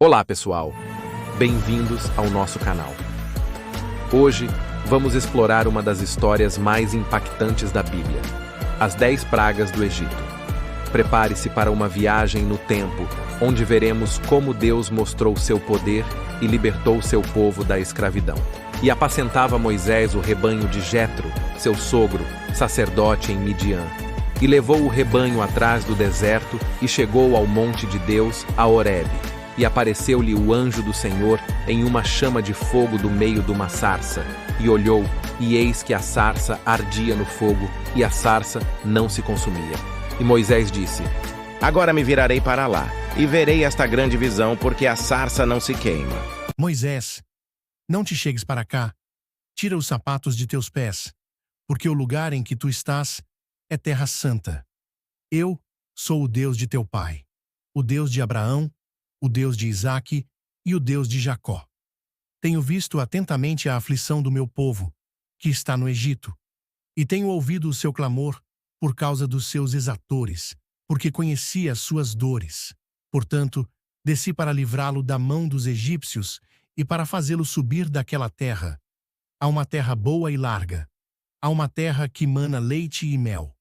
Olá, pessoal! Bem-vindos ao nosso canal. Hoje, vamos explorar uma das histórias mais impactantes da Bíblia, as 10 pragas do Egito. Prepare-se para uma viagem no tempo, onde veremos como Deus mostrou seu poder e libertou seu povo da escravidão. E apacentava Moisés o rebanho de Jetro, seu sogro, sacerdote em Midian. E levou o rebanho atrás do deserto e chegou ao monte de Deus, a Horebe. E apareceu-lhe o anjo do Senhor em uma chama de fogo do meio de uma sarça. E olhou, e eis que a sarça ardia no fogo, e a sarça não se consumia. E Moisés disse: Agora me virarei para lá, e verei esta grande visão, porque a sarça não se queima. Moisés, não te chegues para cá. Tira os sapatos de teus pés, porque o lugar em que tu estás é terra santa. Eu sou o Deus de teu pai, o Deus de Abraão, o Deus de Isaque e o Deus de Jacó. Tenho visto atentamente a aflição do meu povo, que está no Egito, e tenho ouvido o seu clamor por causa dos seus exatores, porque conheci as suas dores. Portanto, desci para livrá-lo da mão dos egípcios e para fazê-lo subir daquela terra, a uma terra boa e larga, a uma terra que mana leite e mel,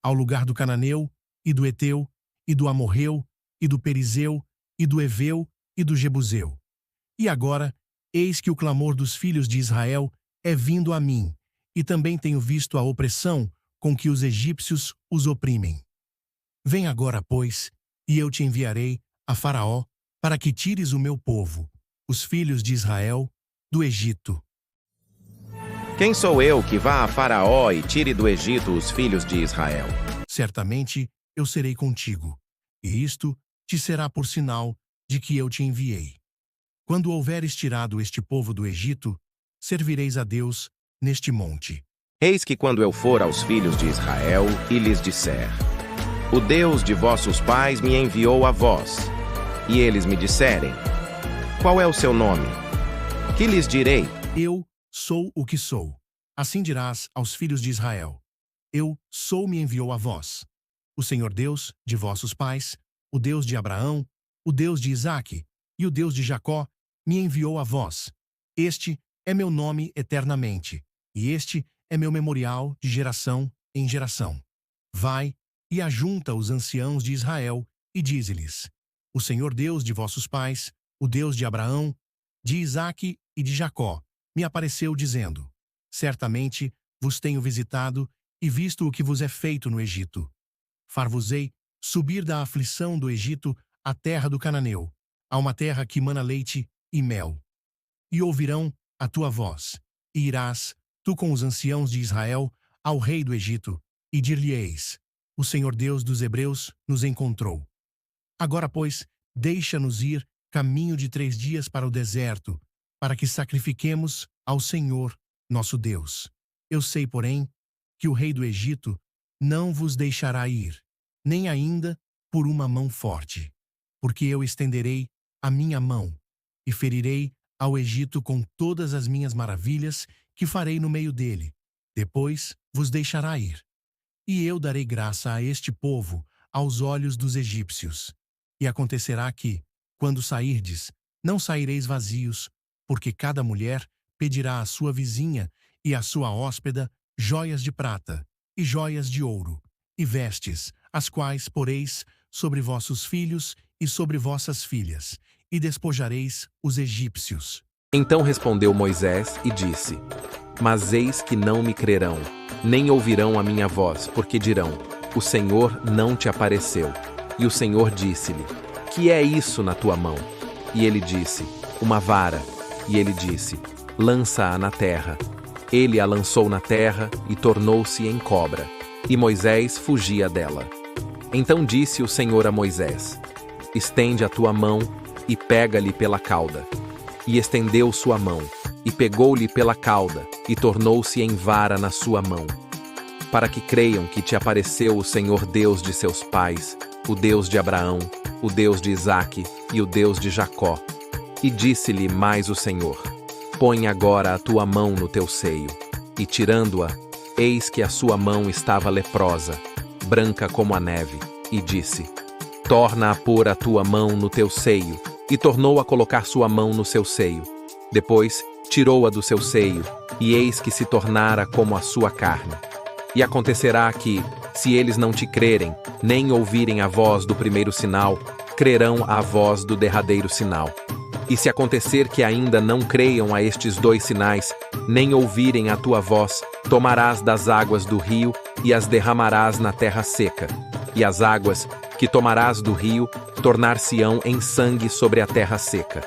ao lugar do cananeu, e do Eteu, e do Amorreu, e do Perizeu, e do Eveu, e do Jebuseu. E agora, eis que o clamor dos filhos de Israel é vindo a mim, e também tenho visto a opressão com que os egípcios os oprimem. Vem agora, pois, e eu te enviarei a Faraó, para que tires o meu povo, os filhos de Israel, do Egito. Quem sou eu que vá a Faraó e tire do Egito os filhos de Israel? Certamente eu serei contigo, e isto te será por sinal de que eu te enviei. Quando houveres tirado este povo do Egito, servireis a Deus neste monte. Eis que quando eu for aos filhos de Israel e lhes disser: O Deus de vossos pais me enviou a vós, e eles me disserem: Qual é o seu nome? Que lhes direi? Eu sou o que sou. Assim dirás aos filhos de Israel: Eu sou me enviou a vós. O Senhor Deus de vossos pais, o Deus de Abraão, o Deus de Isaque e o Deus de Jacó, me enviou a vós. Este é meu nome eternamente, e este é meu memorial de geração em geração. Vai e ajunta os anciãos de Israel e dize-lhes: O Senhor Deus de vossos pais, o Deus de Abraão, de Isaque e de Jacó, me apareceu dizendo: Certamente vos tenho visitado e visto o que vos é feito no Egito. Far-vos-ei subir da aflição do Egito à terra do cananeu, a uma terra que mana leite e mel. E ouvirão a tua voz, e irás, tu com os anciãos de Israel, ao rei do Egito, e dir-lhe-eis: O Senhor Deus dos Hebreus nos encontrou. Agora, pois, deixa-nos ir caminho de 3 dias para o deserto, para que sacrifiquemos ao Senhor, nosso Deus. Eu sei, porém, que o rei do Egito não vos deixará ir, nem ainda por uma mão forte, porque eu estenderei a minha mão e ferirei ao Egito com todas as minhas maravilhas que farei no meio dele. Depois vos deixará ir. E eu darei graça a este povo aos olhos dos egípcios. E acontecerá que, quando sairdes, não saireis vazios, porque cada mulher pedirá à sua vizinha e à sua hóspeda joias de prata e joias de ouro, e vestes, as quais poreis sobre vossos filhos e sobre vossas filhas, e despojareis os egípcios. Então respondeu Moisés e disse: Mas eis que não me crerão, nem ouvirão a minha voz, porque dirão: O Senhor não te apareceu. E o Senhor disse-lhe: Que é isso na tua mão? E ele disse: Uma vara. E ele disse: Lança-a na terra. Ele a lançou na terra e tornou-se em cobra. E Moisés fugia dela. Então disse o Senhor a Moisés: Estende a tua mão e pega-lhe pela cauda. E estendeu sua mão, e pegou-lhe pela cauda, e tornou-se em vara na sua mão. Para que creiam que te apareceu o Senhor Deus de seus pais, o Deus de Abraão, o Deus de Isaque e o Deus de Jacó. E disse-lhe mais o Senhor: Põe agora a tua mão no teu seio. E tirando-a, eis que a sua mão estava leprosa, branca como a neve, e disse: Torna a pôr a tua mão no teu seio. e tornou a colocar sua mão no seu seio. Depois, tirou-a do seu seio, e eis que se tornara como a sua carne. E acontecerá que, se eles não te crerem, nem ouvirem a voz do primeiro sinal, crerão à voz do derradeiro sinal. E se acontecer que ainda não creiam a estes 2 sinais, nem ouvirem a tua voz, tomarás das águas do rio e as derramarás na terra seca. E as águas que tomarás do rio tornar-se-ão em sangue sobre a terra seca.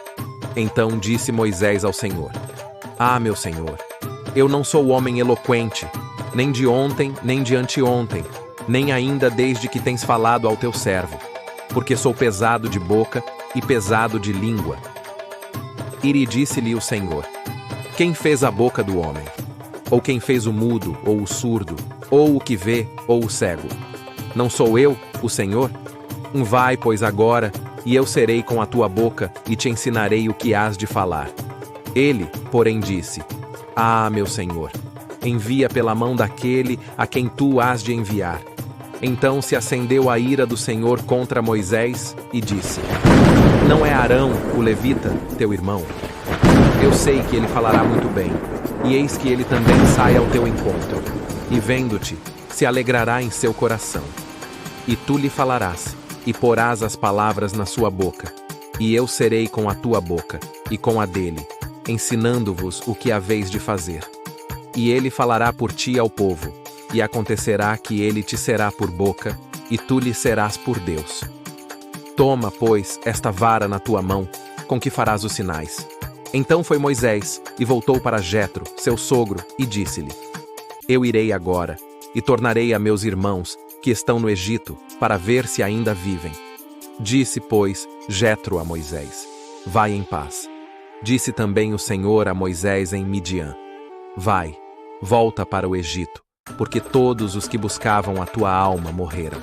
Então disse Moisés ao Senhor: Ah, meu Senhor, eu não sou homem eloquente, nem de ontem, nem de anteontem, nem ainda desde que tens falado ao teu servo, porque sou pesado de boca e pesado de língua. E lhe disse-lhe o Senhor: Quem fez a boca do homem? Ou quem fez o mudo, ou o surdo, ou o que vê, ou o cego? Não sou eu, o Senhor? Vai, pois, agora, e eu serei com a tua boca, e te ensinarei o que hás de falar. Ele, porém, disse: Ah, meu Senhor, envia pela mão daquele a quem tu hás de enviar. Então se acendeu a ira do Senhor contra Moisés, e disse: Não é Arão, o levita, teu irmão? Eu sei que ele falará muito bem, e eis que ele também sai ao teu encontro, e vendo-te, se alegrará em seu coração. E tu lhe falarás, e porás as palavras na sua boca, e eu serei com a tua boca, e com a dele, ensinando-vos o que haveis de fazer. E ele falará por ti ao povo, e acontecerá que ele te será por boca, e tu lhe serás por Deus. Toma, pois, esta vara na tua mão, com que farás os sinais. Então foi Moisés, e voltou para Jetro, seu sogro, e disse-lhe: Eu irei agora, e tornarei a meus irmãos, que estão no Egito, para ver se ainda vivem. Disse, pois, Jetro a Moisés: Vai em paz. Disse também o Senhor a Moisés em Midian: Vai, volta para o Egito, porque todos os que buscavam a tua alma morreram.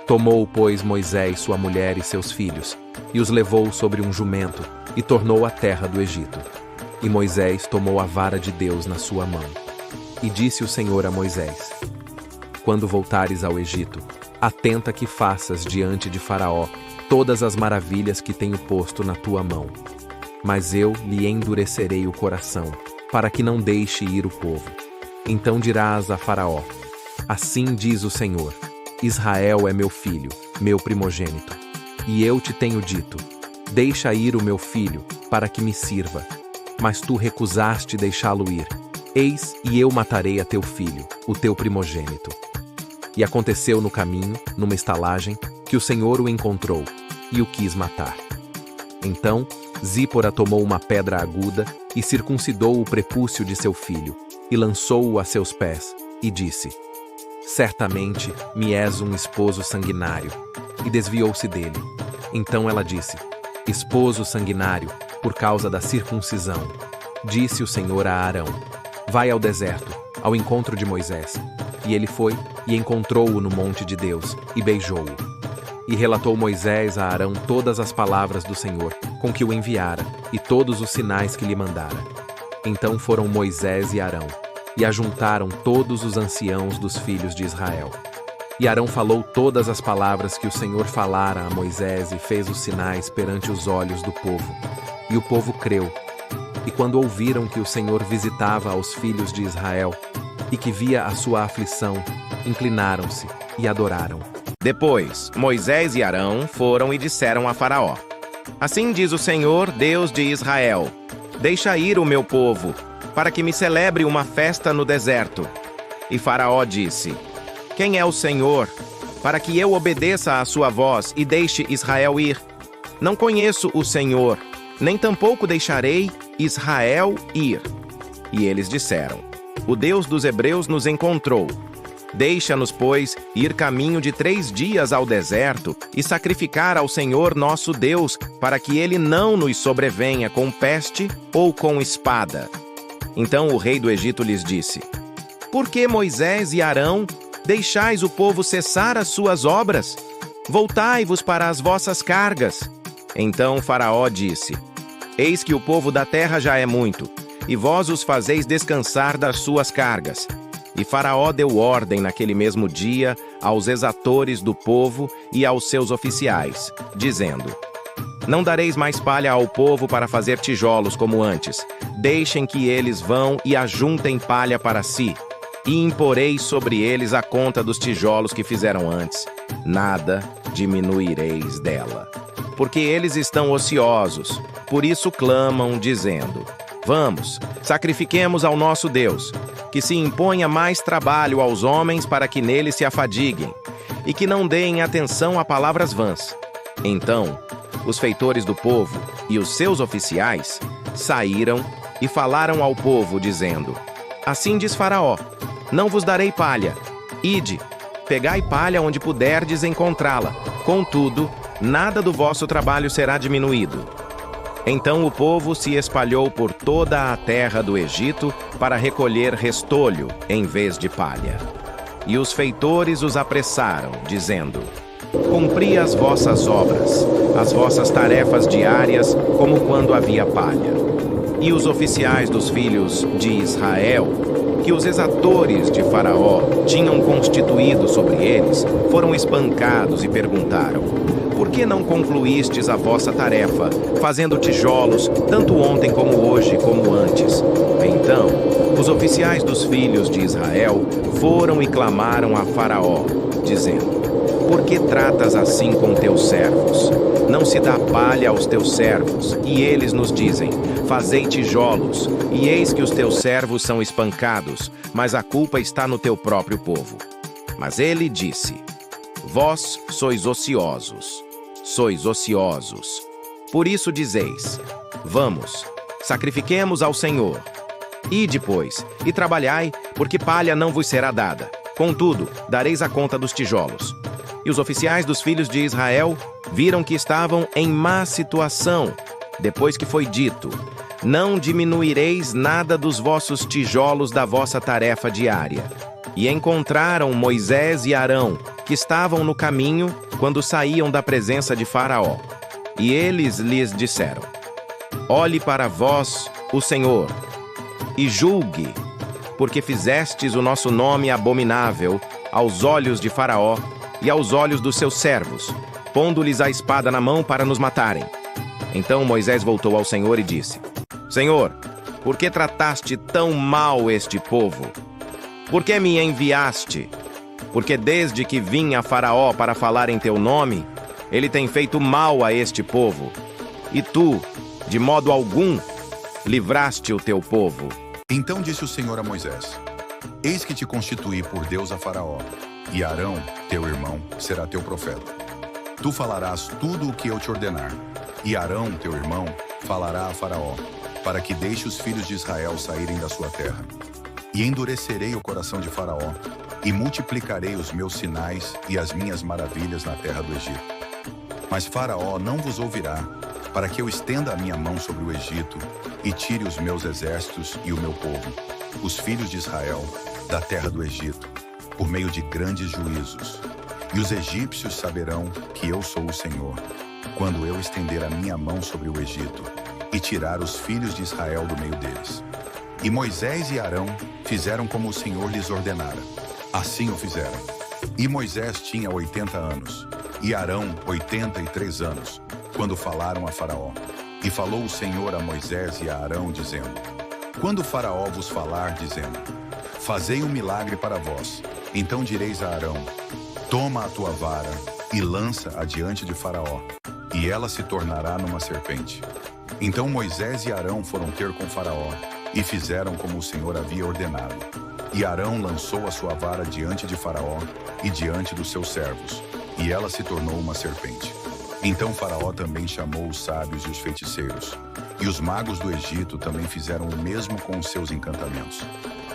Tomou, pois, Moisés sua mulher e seus filhos, e os levou sobre um jumento, e tornou à terra do Egito. E Moisés tomou a vara de Deus na sua mão. E disse o Senhor a Moisés: Quando voltares ao Egito, atenta que faças diante de Faraó todas as maravilhas que tenho posto na tua mão. Mas eu lhe endurecerei o coração, para que não deixe ir o povo. Então dirás a Faraó: Assim diz o Senhor: Israel é meu filho, meu primogênito. E eu te tenho dito: Deixa ir o meu filho, para que me sirva. Mas tu recusaste deixá-lo ir. Eis, e eu matarei a teu filho, o teu primogênito. E aconteceu no caminho, numa estalagem, que o Senhor o encontrou, e o quis matar. Então, Zípora tomou uma pedra aguda, e circuncidou o prepúcio de seu filho, e lançou-o a seus pés, e disse: Certamente me és um esposo sanguinário. E desviou-se dele. Então ela disse: Esposo sanguinário, por causa da circuncisão. Disse o Senhor a Arão: Vai ao deserto, ao encontro de Moisés. E ele foi, e encontrou-o no monte de Deus, e beijou-o. E relatou Moisés a Arão todas as palavras do Senhor, com que o enviara, e todos os sinais que lhe mandara. Então foram Moisés e Arão, e ajuntaram todos os anciãos dos filhos de Israel. E Arão falou todas as palavras que o Senhor falara a Moisés, e fez os sinais perante os olhos do povo. E o povo creu. E quando ouviram que o Senhor visitava aos filhos de Israel, e que via a sua aflição, inclinaram-se e adoraram. Depois, Moisés e Arão foram e disseram a Faraó: Assim diz o Senhor, Deus de Israel: Deixa ir o meu povo, para que me celebre uma festa no deserto. E Faraó disse: Quem é o Senhor, para que eu obedeça à sua voz e deixe Israel ir? Não conheço o Senhor, nem tampouco deixarei Israel ir. E eles disseram: O Deus dos hebreus nos encontrou. Deixa-nos, pois, ir caminho de 3 dias ao deserto e sacrificar ao Senhor nosso Deus, para que ele não nos sobrevenha com peste ou com espada. Então o rei do Egito lhes disse: Por que Moisés e Arão deixais o povo cessar as suas obras? Voltai-vos para as vossas cargas. Então Faraó disse: Eis que o povo da terra já é muito, e vós os fazeis descansar das suas cargas. E Faraó deu ordem naquele mesmo dia aos exatores do povo e aos seus oficiais, dizendo: Não dareis mais palha ao povo para fazer tijolos como antes. Deixem que eles vão e ajuntem palha para si, e imporeis sobre eles a conta dos tijolos que fizeram antes. Nada diminuireis dela. Porque eles estão ociosos, por isso clamam, dizendo: Vamos, sacrifiquemos ao nosso Deus, que se imponha mais trabalho aos homens para que nele se afadiguem, e que não deem atenção a palavras vãs. Então, os feitores do povo e os seus oficiais saíram e falaram ao povo, dizendo: Assim diz Faraó: Não vos darei palha. Ide, pegai palha onde puderdes encontrá-la. Contudo, nada do vosso trabalho será diminuído. Então o povo se espalhou por toda a terra do Egito para recolher restolho em vez de palha. E os feitores os apressaram, dizendo: Cumpri as vossas obras, as vossas tarefas diárias, como quando havia palha. E os oficiais dos filhos de Israel, que os exatores de Faraó tinham constituído sobre eles, foram espancados e perguntaram: Por que não concluístes a vossa tarefa, fazendo tijolos, tanto ontem como hoje, como antes? Então, os oficiais dos filhos de Israel foram e clamaram a Faraó, dizendo: Por que tratas assim com teus servos? Não se dá palha aos teus servos, e eles nos dizem: Fazei tijolos, e eis que os teus servos são espancados, mas a culpa está no teu próprio povo. Mas ele disse: Vós sois ociosos. Por isso dizeis: Vamos, sacrifiquemos ao Senhor. Ide, pois, e trabalhai, porque palha não vos será dada. Contudo, dareis a conta dos tijolos. E os oficiais dos filhos de Israel viram que estavam em má situação, depois que foi dito: Não diminuireis nada dos vossos tijolos da vossa tarefa diária. E encontraram Moisés e Arão, que estavam no caminho quando saíam da presença de Faraó. E eles lhes disseram: Olhe para vós o Senhor, e julgue, porque fizestes o nosso nome abominável aos olhos de Faraó e aos olhos dos seus servos, pondo-lhes a espada na mão para nos matarem. Então Moisés voltou ao Senhor e disse: Senhor, por que trataste tão mal este povo? Por que me enviaste? Porque desde que vim a Faraó para falar em teu nome, ele tem feito mal a este povo. E tu, de modo algum, livraste o teu povo. Então disse o Senhor a Moisés: Eis que te constituí por Deus a Faraó, e Arão, teu irmão, será teu profeta. Tu falarás tudo o que eu te ordenar, e Arão, teu irmão, falará a Faraó, para que deixe os filhos de Israel saírem da sua terra. E endurecerei o coração de Faraó, e multiplicarei os meus sinais e as minhas maravilhas na terra do Egito. Mas Faraó não vos ouvirá, para que eu estenda a minha mão sobre o Egito e tire os meus exércitos e o meu povo, os filhos de Israel, da terra do Egito, por meio de grandes juízos. E os egípcios saberão que eu sou o Senhor, quando eu estender a minha mão sobre o Egito e tirar os filhos de Israel do meio deles. E Moisés e Arão fizeram como o Senhor lhes ordenara. Assim o fizeram. E Moisés tinha 80 anos, e Arão 83 anos, quando falaram a Faraó. E falou o Senhor a Moisés e a Arão, dizendo: Quando Faraó vos falar, dizendo: Fazei um milagre para vós, então direis a Arão: Toma a tua vara e lança adiante de Faraó, e ela se tornará numa serpente. Então Moisés e Arão foram ter com Faraó, e fizeram como o Senhor havia ordenado. E Arão lançou a sua vara diante de Faraó e diante dos seus servos, e ela se tornou uma serpente. Então Faraó também chamou os sábios e os feiticeiros, e os magos do Egito também fizeram o mesmo com os seus encantamentos.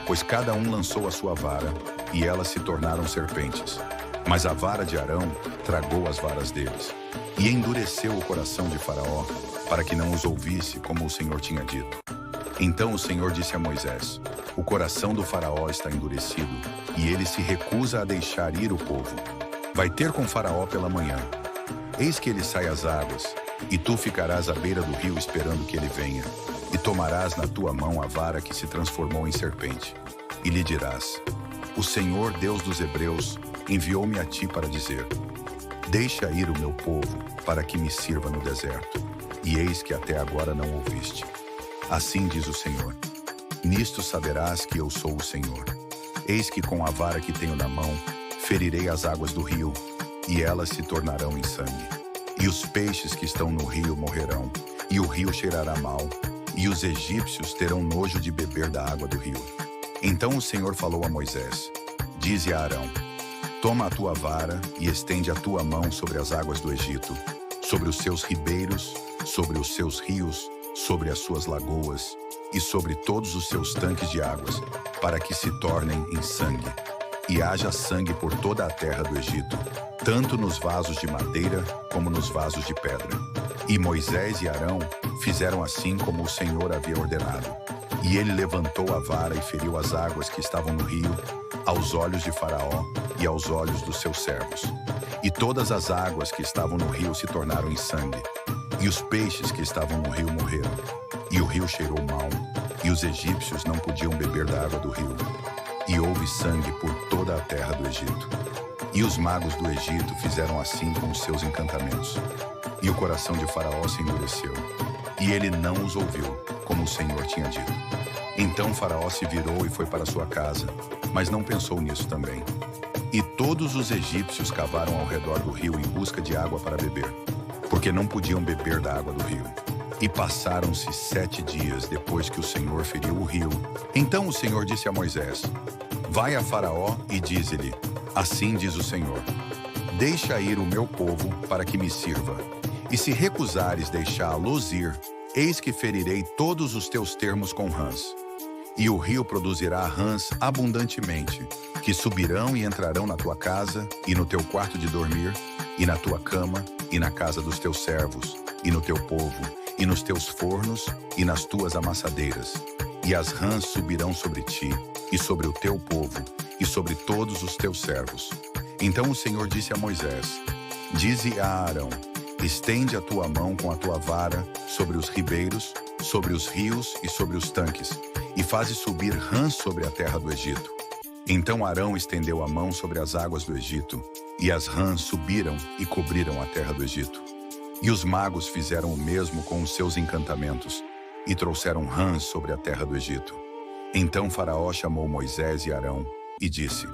Pois cada um lançou a sua vara, e elas se tornaram serpentes. Mas a vara de Arão tragou as varas deles, e endureceu o coração de Faraó, para que não os ouvisse como o Senhor tinha dito. Então o Senhor disse a Moisés: O coração do Faraó está endurecido, e ele se recusa a deixar ir o povo. Vai ter com Faraó pela manhã. Eis que ele sai às águas, e tu ficarás à beira do rio esperando que ele venha, e tomarás na tua mão a vara que se transformou em serpente, e lhe dirás: O Senhor, Deus dos Hebreus, enviou-me a ti para dizer: Deixa ir o meu povo, para que me sirva no deserto. E eis que até agora não ouviste. Assim diz o Senhor: nisto saberás que eu sou o Senhor. Eis que com a vara que tenho na mão, ferirei as águas do rio, e elas se tornarão em sangue. E os peixes que estão no rio morrerão, e o rio cheirará mal, e os egípcios terão nojo de beber da água do rio. Então o Senhor falou a Moisés: dize a Arão: toma a tua vara e estende a tua mão sobre as águas do Egito, sobre os seus ribeiros, sobre os seus rios, sobre as suas lagoas e sobre todos os seus tanques de águas, para que se tornem em sangue. E haja sangue por toda a terra do Egito, tanto nos vasos de madeira como nos vasos de pedra. E Moisés e Arão fizeram assim como o Senhor havia ordenado. E ele levantou a vara e feriu as águas que estavam no rio, aos olhos de Faraó e aos olhos dos seus servos. E todas as águas que estavam no rio se tornaram em sangue. E os peixes que estavam no rio morreram. E o rio cheirou mal, e os egípcios não podiam beber da água do rio. E houve sangue por toda a terra do Egito. E os magos do Egito fizeram assim com os seus encantamentos. E o coração de Faraó se endureceu, e ele não os ouviu, como o Senhor tinha dito. Então Faraó se virou e foi para sua casa, mas não pensou nisso também. E todos os egípcios cavaram ao redor do rio em busca de água para beber, porque não podiam beber da água do rio. E passaram-se 7 dias depois que o Senhor feriu o rio. Então o Senhor disse a Moisés: vai a Faraó e dize-lhe: assim diz o Senhor: deixa ir o meu povo para que me sirva. E se recusares deixá-los ir, eis que ferirei todos os teus termos com rãs. E o rio produzirá rãs abundantemente, que subirão e entrarão na tua casa, e no teu quarto de dormir, e na tua cama, e na casa dos teus servos, e no teu povo, e nos teus fornos, e nas tuas amassadeiras. E as rãs subirão sobre ti, e sobre o teu povo, e sobre todos os teus servos. Então o Senhor disse a Moisés: dize a Arão: estende a tua mão com a tua vara sobre os ribeiros, sobre os rios e sobre os tanques, e faze subir rãs sobre a terra do Egito. Então Arão estendeu a mão sobre as águas do Egito, e as rãs subiram e cobriram a terra do Egito. E os magos fizeram o mesmo com os seus encantamentos, e trouxeram rãs sobre a terra do Egito. Então Faraó chamou Moisés e Arão, e disse: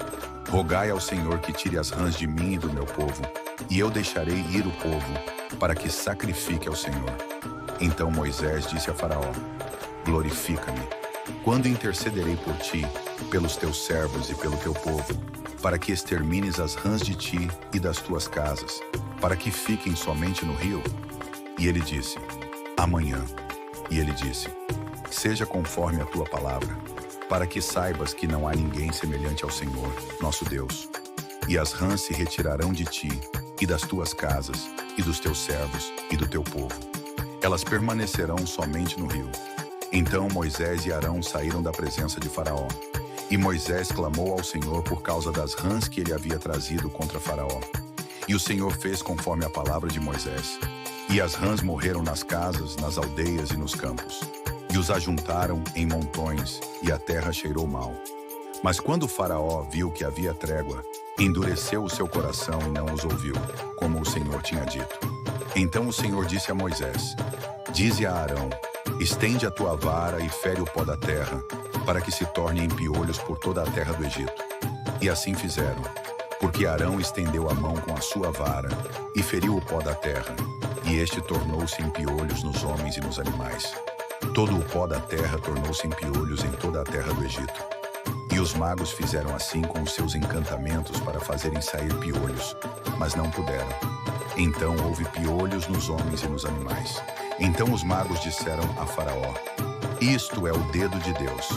rogai ao Senhor que tire as rãs de mim e do meu povo, e eu deixarei ir o povo, para que sacrifique ao Senhor. Então Moisés disse a Faraó: glorifica-me, quando intercederei por ti, pelos teus servos e pelo teu povo, para que extermines as rãs de ti e das tuas casas, para que fiquem somente no rio? E ele disse: amanhã. E ele disse: seja conforme a tua palavra, para que saibas que não há ninguém semelhante ao Senhor, nosso Deus. E as rãs se retirarão de ti, e das tuas casas, e dos teus servos, e do teu povo. Elas permanecerão somente no rio. Então Moisés e Arão saíram da presença de Faraó. E Moisés clamou ao Senhor por causa das rãs que ele havia trazido contra Faraó. E o Senhor fez conforme a palavra de Moisés. E as rãs morreram nas casas, nas aldeias e nos campos. E os ajuntaram em montões, e a terra cheirou mal. Mas quando Faraó viu que havia trégua, endureceu o seu coração e não os ouviu, como o Senhor tinha dito. Então o Senhor disse a Moisés: dize a Arão: estende a tua vara e fere o pó da terra, para que se torne em piolhos por toda a terra do Egito. E assim fizeram, porque Arão estendeu a mão com a sua vara e feriu o pó da terra, e este tornou-se em piolhos nos homens e nos animais. Todo o pó da terra tornou-se em piolhos em toda a terra do Egito. E os magos fizeram assim com os seus encantamentos para fazerem sair piolhos, mas não puderam. Então houve piolhos nos homens e nos animais. Então os magos disseram a Faraó: isto é o dedo de Deus.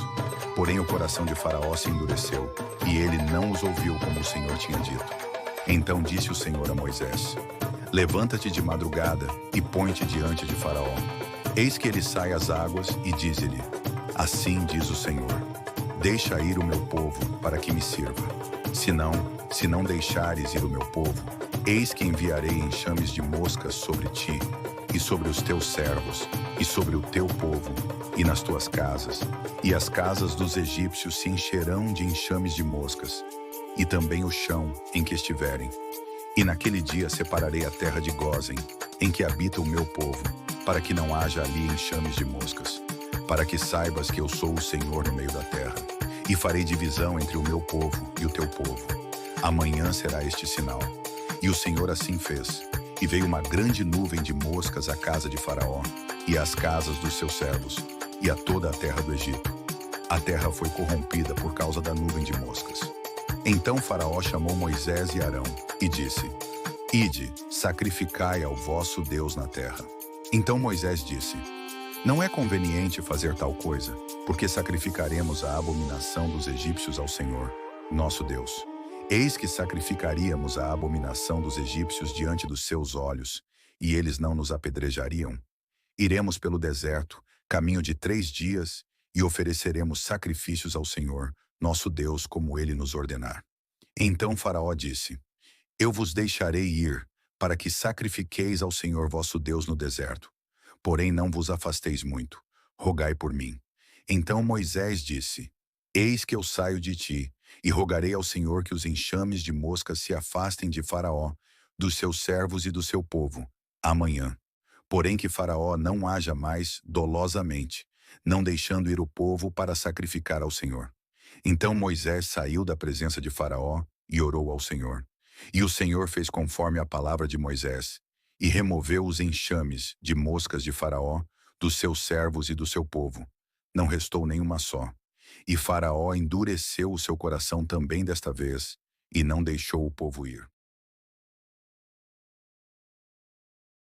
Porém o coração de Faraó se endureceu, e ele não os ouviu como o Senhor tinha dito. Então disse o Senhor a Moisés: levanta-te de madrugada e põe-te diante de Faraó. Eis que ele sai às águas e diz-lhe: assim diz o Senhor: deixa ir o meu povo para que me sirva. Se não deixares ir o meu povo, eis que enviarei enxames de moscas sobre ti, e sobre os teus servos, e sobre o teu povo, e nas tuas casas, e as casas dos egípcios se encherão de enxames de moscas, e também o chão em que estiverem. E naquele dia separarei a terra de Gósen, em que habita o meu povo, para que não haja ali enxames de moscas, para que saibas que eu sou o Senhor no meio da terra, e farei divisão entre o meu povo e o teu povo. Amanhã será este sinal. E o Senhor assim fez. E veio uma grande nuvem de moscas à casa de Faraó, e às casas dos seus servos, e a toda a terra do Egito. A terra foi corrompida por causa da nuvem de moscas. Então Faraó chamou Moisés e Arão, e disse: Ide, sacrificai ao vosso Deus na terra. Então Moisés disse: Não é conveniente fazer tal coisa, porque sacrificaremos a abominação dos egípcios ao Senhor, nosso Deus. Eis que sacrificaríamos a abominação dos egípcios diante dos seus olhos, e eles não nos apedrejariam. Iremos pelo deserto, caminho de 3 dias, e ofereceremos sacrifícios ao Senhor, nosso Deus, como ele nos ordenar. Então Faraó disse: Eu vos deixarei ir, para que sacrifiqueis ao Senhor vosso Deus no deserto. Porém não vos afasteis muito, rogai por mim. Então Moisés disse: Eis que eu saio de ti, e rogarei ao Senhor que os enxames de moscas se afastem de Faraó, dos seus servos e do seu povo, amanhã. Porém que Faraó não haja mais dolosamente, não deixando ir o povo para sacrificar ao Senhor. Então Moisés saiu da presença de Faraó e orou ao Senhor. E o Senhor fez conforme a palavra de Moisés, e removeu os enxames de moscas de Faraó, dos seus servos e do seu povo. Não restou nenhuma só. E Faraó endureceu o seu coração também desta vez, e não deixou o povo ir.